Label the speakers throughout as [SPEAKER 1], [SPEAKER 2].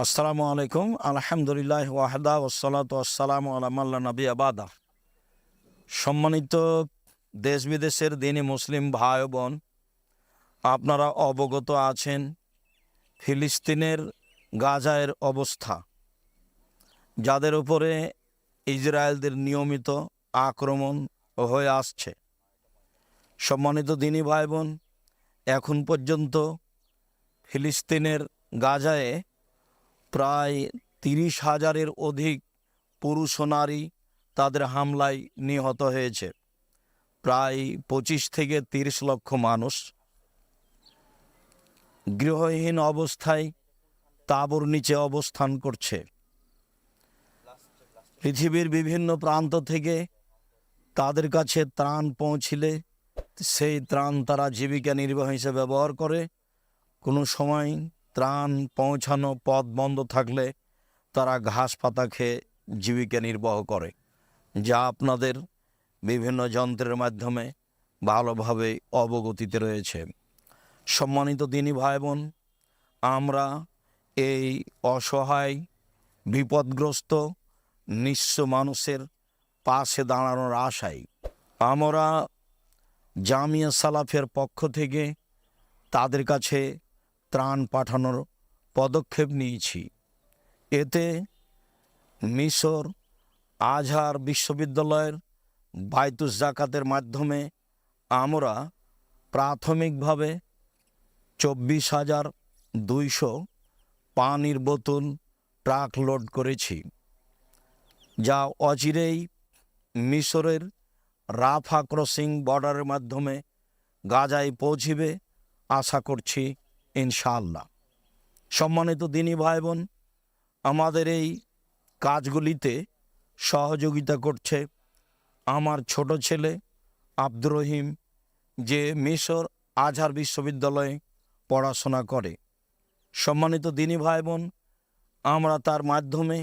[SPEAKER 1] আসসালামু আলাইকুম। আলহামদুলিল্লাহ ওয়াহদা ওয়াসসালাতু ওয়াসসালামু আলা মাল্লা নবী আবাদা। সম্মানিত দেশ বিদেশের দিনী মুসলিম ভাই ও বোন, আপনারা অবগত আছেন ফিলিস্তিনের গাজায়ের অবস্থা, যাদের উপরে ইসরায়েলদের নিয়মিত আক্রমণ হয়ে আসছে। সম্মানিত দিনী ভাই বোন, এখন পর্যন্ত ফিলিস্তিনের গাজায় প্রায় 30,000-এর অধিক পুরুষ ও নারী তাদের হামলায় নিহত হয়েছে। প্রায় 25 থেকে 30 লক্ষ মানুষ গৃহহীন অবস্থায় তাঁবুর নিচে অবস্থান করছে। পৃথিবীর বিভিন্ন প্রান্ত থেকে তাদের কাছে ত্রাণ পৌঁছিলে সেই ত্রাণ তারা জীবিকা নির্বাহ হিসেবে ব্যবহার করে। কোনো সময় ত্রাণ পৌঁছানো পথ বন্ধ থাকলে তারা ঘাস পাতা খেয়ে জীবিকা নির্বাহ করে, যা আপনাদের বিভিন্ন যন্ত্রের মাধ্যমে ভালোভাবে অবগতিতে রয়েছে। সম্মানিত দিনী ভাই বোন, আমরা এই অসহায় বিপদগ্রস্ত নিঃস্ব মানুষের পাশে দাঁড়ানোর আশায় আমরা জামিয়া সালাফের পক্ষ থেকে তাদের কাছে ত্রাণ পাঠানোর পদক্ষেপ নিয়েছি। এতে মিশর আজহার বিশ্ববিদ্যালয়ের বাইতুস জাকাতের মাধ্যমে আমরা প্রাথমিকভাবে 24,200 পানির বোতল ট্রাক লোড করেছি, যা অচিরেই মিশরের রাফা ক্রসিং বর্ডারের মাধ্যমে গাজায় পৌঁছিবে আশা করছি ইনশাআল্লাহ। সম্মানিত দিনী ভাই বোন, আমাদের এই কাজগুলিতে সহযোগিতা করছে আমার ছোট ছেলে আব্দুর রহিম, যে মিশর আজহার বিশ্ববিদ্যালয়ে পড়াশোনা করে। সম্মানিত দিনী ভাই বোন, আমরা তার মাধ্যমে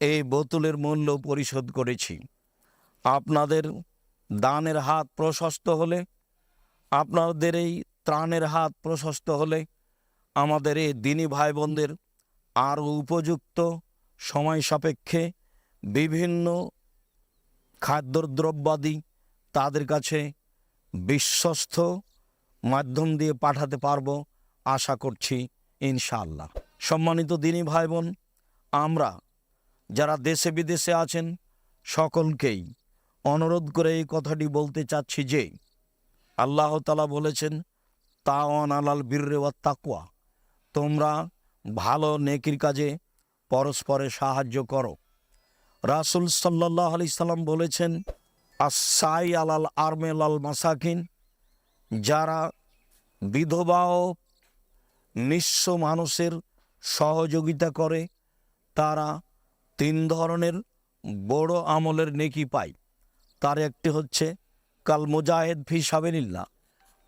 [SPEAKER 1] এই বোতলের মূল্য পরিশোধ করেছি। আপনাদের দানের হাত প্রশস্ত হলে, আপনাদের এই ত্রাণের হাত প্রশস্ত হলে আমাদের এই দিনী ভাই বোনদের আরও উপযুক্ত সময় সাপেক্ষে বিভিন্ন খাদ্যদ্রব্যাদি তাদের কাছে বিশ্বস্ত মাধ্যম দিয়ে পাঠাতে পারবো আশা করছি ইনশাআল্লাহ। সম্মানিত দিনী ভাই বোন, আমরা যারা দেশে বিদেশে আছেন সকলকেই অনুরোধ করে এই কথাটি বলতে চাচ্ছি যে আল্লাহ তাআলা বলেছেন, তাওয়ান আলাল বিররি ওয়াত তাকওয়া, তোমরা ভালো নেকির কাজে পরস্পরের সাহায্য করো। রাসূল সাল্লাল্লাহু আলাইহি সাল্লাম বলেছেন, আস-সাই আলাল আরমেল আল মাসাকিন, যারা বিধবা ও নিঃস্ব মানুষের সহযোগিতা করে তারা 3 ধরনের বড় আমলের নেকি পায়। তার একটি হচ্ছে কাল মুজাহিদ ফি সাবিলিল্লাহ,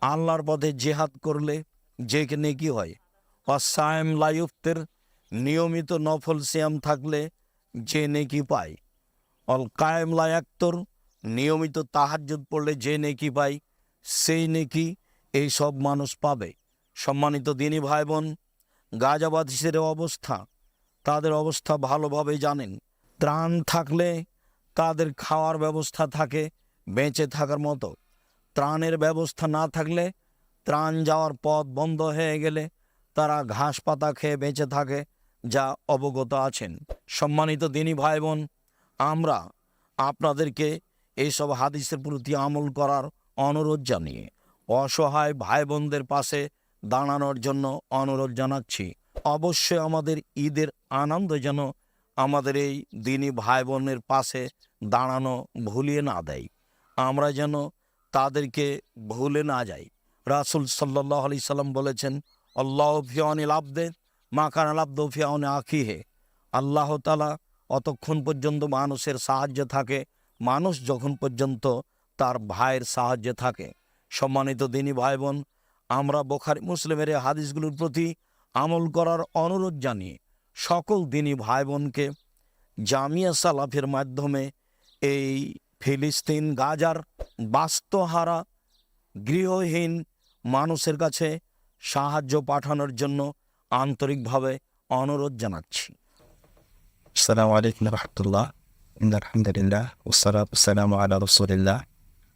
[SPEAKER 1] আল্লাহর পথে জেহাদ করলে যে নেকি হয়। ওয়াসায়েম লা ইফতির, নিয়মিত নফল সিয়াম থাকলে যে নেকি পায়। অল কায়েম লা ইয়াক্তুর, নিয়মিত তাহাজ্জুদ পড়লে যে নেকি পায় সেই নেকি এই সব মানুষ পাবে। সম্মানিত দিনী ভাই বোন, গাজাবাসীদের অবস্থা, তাদের অবস্থা ভালোভাবে জানেন। ত্রাণ থাকলে তাদের খাওয়ার ব্যবস্থা থাকে বেঁচে থাকার মতো। ত্রাণের ব্যবস্থা না থাকলে, ত্রাণ যাওয়ার পথ বন্ধ হয়ে গেলে তারা ঘাস পাতা খেয়ে বেঁচে থাকে, যা অবগত আছেন। সম্মানিত দিনী ভাই বোন, আমরা আপনাদেরকে এইসব হাদিসের প্রতি আমল করার অনুরোধ জানিয়ে অসহায় ভাই বোনদের পাশে দাঁড়ানোর জন্য অনুরোধ জানাচ্ছি। অবশ্যই আমাদের ঈদের আনন্দ যেন আমাদের এই দিনী ভাই বোনের পাশে দাঁড়ানো ভুলিয়ে না দেয়, আমরা যেন তাদেরকে ভুলে না যাই। রাসূল সাল্লাল্লাহু আলাইহি সাল্লাম বলেছেন, আল্লাহু ফি আউনিল আবদে মা কানাল আবদু ফি আউনি আখিহি, আল্লাহ তাআলা অতক্ষণ পর্যন্ত মানুষের সাহায্যে থাকে মানুষ যখন পর্যন্ত তার ভাইয়ের সাহায্যে থাকে। সম্মানিত দিনী ভাই বোন, আমরা বুখারী মুসলিমের এই হাদিসগুলোর প্রতি আমল করার অনুরোধ জানিয়ে সকল দিনী ভাই বোনকে জামিয়া সালাফের মাধ্যমে এই ফিলিস্তিন গাজার বাস্তুহারা গৃহহীন মানুষের কাছে সাহায্য পাঠানোর জন্য আন্তরিকভাবে অনুরোধ জানাচ্ছি।
[SPEAKER 2] আসসালামু আলাইকুম রহমতুল্লাহ। আলহামদুলিল্লাহ ওয়াসসালাতু ওয়াসসালামু আলা রাসূলিল্লাহ।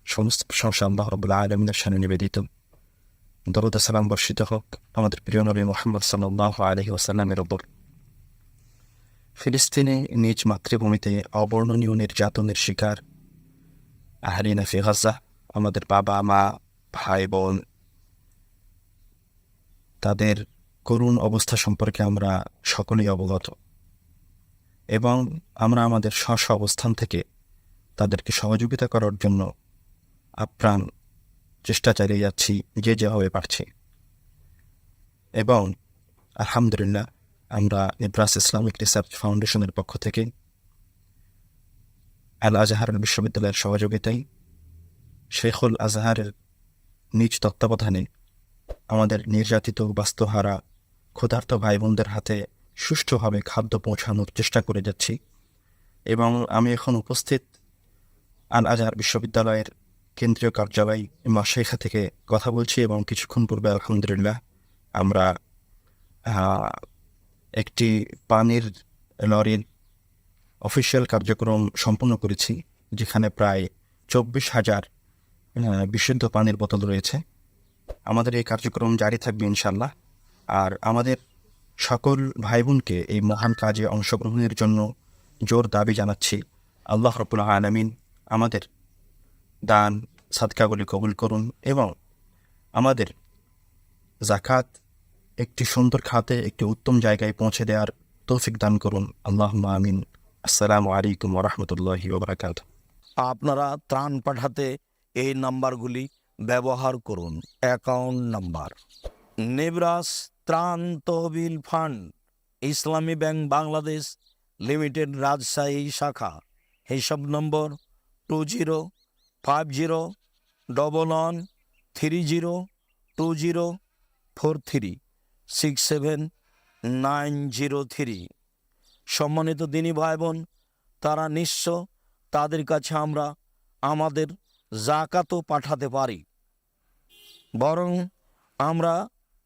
[SPEAKER 2] সমস্ত প্রশংসা আল্লাহ রাব্বুল আলামিনের শানে নিবেদিত। দরুদ ও সালাম বর্ষিত হোক আমাদের প্রিয় নবী মুহাম্মদ সাল্লাল্লাহু আলাইহি ওয়াসাল্লামের উপর। ফিলিস্তিনে নিজ মাতৃভূমিতে অবর্ণনীয় নির্যাতনের শিকার আহলিনা ফি গাজা, আমাদের বাবা মা ভাই বোন, তাদের করুণ অবস্থা সম্পর্কে আমরা সকলেই অবগত এবং আমরা আমাদের স্ব অবস্থান থেকে তাদেরকে সহযোগিতা করার জন্য আপ্রাণ চেষ্টা চালিয়ে যাচ্ছি যে যেভাবে পারছি। এবং আলহামদুলিল্লাহ আমরা নেব্রাস ইসলামিক রিসার্চ ফাউন্ডেশনের পক্ষ থেকে আল আজহার বিশ্ববিদ্যালয়ের সহযোগিতায় শেখুল আজহারের নিজ তত্ত্বাবধানে আমাদের নির্যাতিত বাস্তুহারা ক্ষুধার্ত ভাই বোনদের হাতে সুষ্ঠুভাবে খাদ্য পৌঁছানোর চেষ্টা করে যাচ্ছি। এবং আমি এখন উপস্থিত আল আজহার বিশ্ববিদ্যালয়ের কেন্দ্রীয় কার্যালয় মাশাইখা থেকে কথা বলছি এবং কিছুক্ষণ পূর্বে আলহামদুলিল্লাহ আমরা একটি পানির লরির অফিসিয়াল কার্যক্রম সম্পন্ন করেছি, যেখানে প্রায় 24,000 বিশুদ্ধ পানির বোতল রয়েছে। আমাদের এই কার্যক্রম জারি থাকবে ইনশাল্লাহ। আর আমাদের সকল ভাই বোনকে এই মহান কাজে অংশগ্রহণের জন্য জোর দাবি জানাচ্ছি। আল্লাহ রাব্বুল আলামিন আমাদের দান সাদকাগুলি কবুল করুন এবং আমাদের যাকাত একটি সুন্দর খাতে একটি উত্তম জায়গায় পৌঁছে দেওয়ার তৌফিক দান করুন। আল্লাহুম্মা আমিন। আসসালামু আলাইকুম ওয়া রাহমাতুল্লাহি ওয়া বারাকাতুহু।
[SPEAKER 1] আপনারা ত্রাণ পাঠাতে এই নাম্বারগুলি ব্যবহার করুন। অ্যাকাউন্ট নাম্বার নেব্রাস ত্রাণ তহবিল ফান্ড, ইসলামী ব্যাংক বাংলাদেশ লিমিটেড, রাজশাহী শাখা। হিসাব নম্বর 2050112043679003। সম্মানিত দিনী ভাই বোন, তারা নিঃস্ব, তাদের কাছে আমরা আমাদের জাকাতও পাঠাতে পারি, বরং আমরা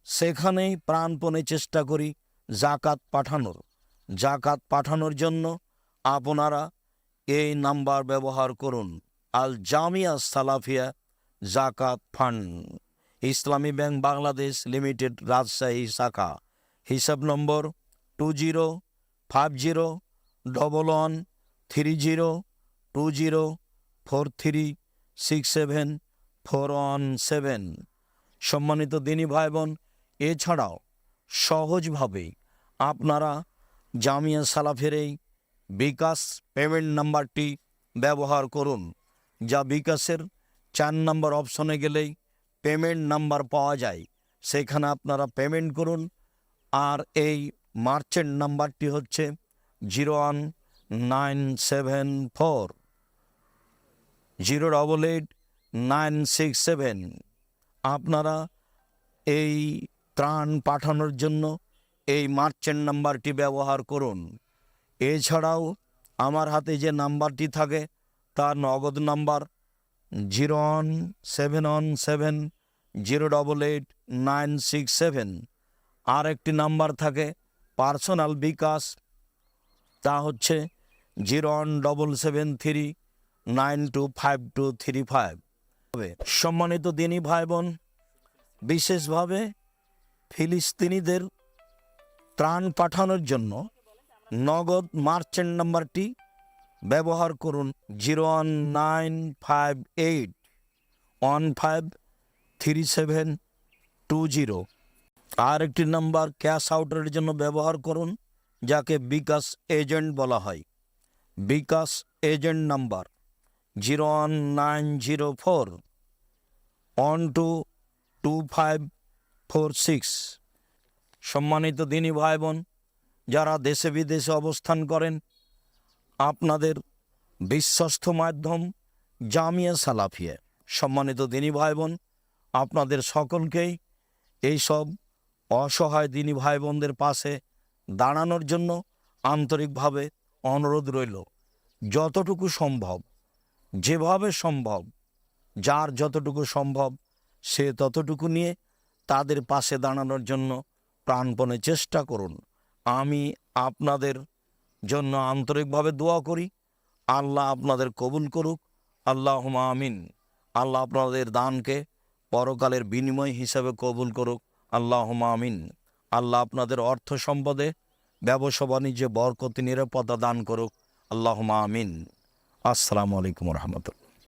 [SPEAKER 1] সেখানেই প্রাণপণে চেষ্টা করি জাকাত পাঠানোর। জাকাত পাঠানোর জন্য আপনারা এই নাম্বার ব্যবহার করুন। আল জামিয়া সালাফিয়া জাকাত ফান্ড, ইসলামী ব্যাংক বাংলাদেশ লিমিটেড, রাজশাহী শাখা। হিসাব নম্বর 2050112043674117। সম্মানিত দিনী ভাই বোন, এছাড়াও সহজভাবে আপনারা জামিয়া সালাফের এই বিকাশ পেমেন্ট নাম্বারটি ব্যবহার করুন, যা বিকাশের 4 নম্বর অপশনে গেলেই পেমেন্ট নাম্বার পাওয়া যায়। সেখানে আপনারা পেমেন্ট করুন। আর এই মার্চেন্ট নাম্বারটি হচ্ছে 01974088967। আপনারা এই ত্রাণ পাঠানোর জন্য এই মার্চেন্ট নাম্বারটি ব্যবহার করুন। এছাড়াও আমার হাতে যে নাম্বারটি থাকে তা নগদ নাম্বার 01717088967। আর একটি নাম্বার থাকে পার্সোনাল বিকাশ, তা হচ্ছে 01773925235। সম্মানিত দিনী ভাই বোন, বিশেষভাবে ফিলিস্তিনিদের ত্রাণ পাঠানোর জন্য নগদ মার্চেন্ট নাম্বারটি ব্যবহার করুন 01958153720। আর একটি নাম্বার ক্যাশ আউটের জন্য ব্যবহার করুন, যাকে বিকাশ এজেন্ট বলা হয়। বিকাশ এজেন্ট নাম্বার 01904122546। সম্মানিত দিনী ভাই বোন, যারা দেশে বিদেশে অবস্থান করেন, আপনাদের বিশ্বস্ত মাধ্যম জামিয়া সালাফিয়া। সম্মানিত দিনী ভাই বোন, আপনাদের সকলকেই এইসব অসহায় দিনী ভাই বোনদের পাশে দাঁড়ানোর জন্য আন্তরিকভাবে অনুরোধ রইল। যতটুকু সম্ভব, যেভাবে সম্ভব, যার যতটুকু সম্ভব সে ততটুকু নিয়ে তাদের পাশে দাঁড়ানোর জন্য প্রাণপণে চেষ্টা করুন। আমি আপনাদের জন্য আন্তরিকভাবে দোয়া করি। আল্লাহ আপনাদের কবুল করুক, আল্লাহুম্মা আমিন। আল্লাহ আপনাদের দানকে পরকালের বিনিময় হিসাবে কবুল করুক, আল্লাহুম্মা আমিন। আল্লাহ আপনাদের অর্থ সম্পদে, ব্যবসা বাণিজ্যে বরকত, নিরাপত্তা দান করুক, আল্লাহুম্মা আমিন। আসসালামু আলাইকুম রহমতুল্লাহ।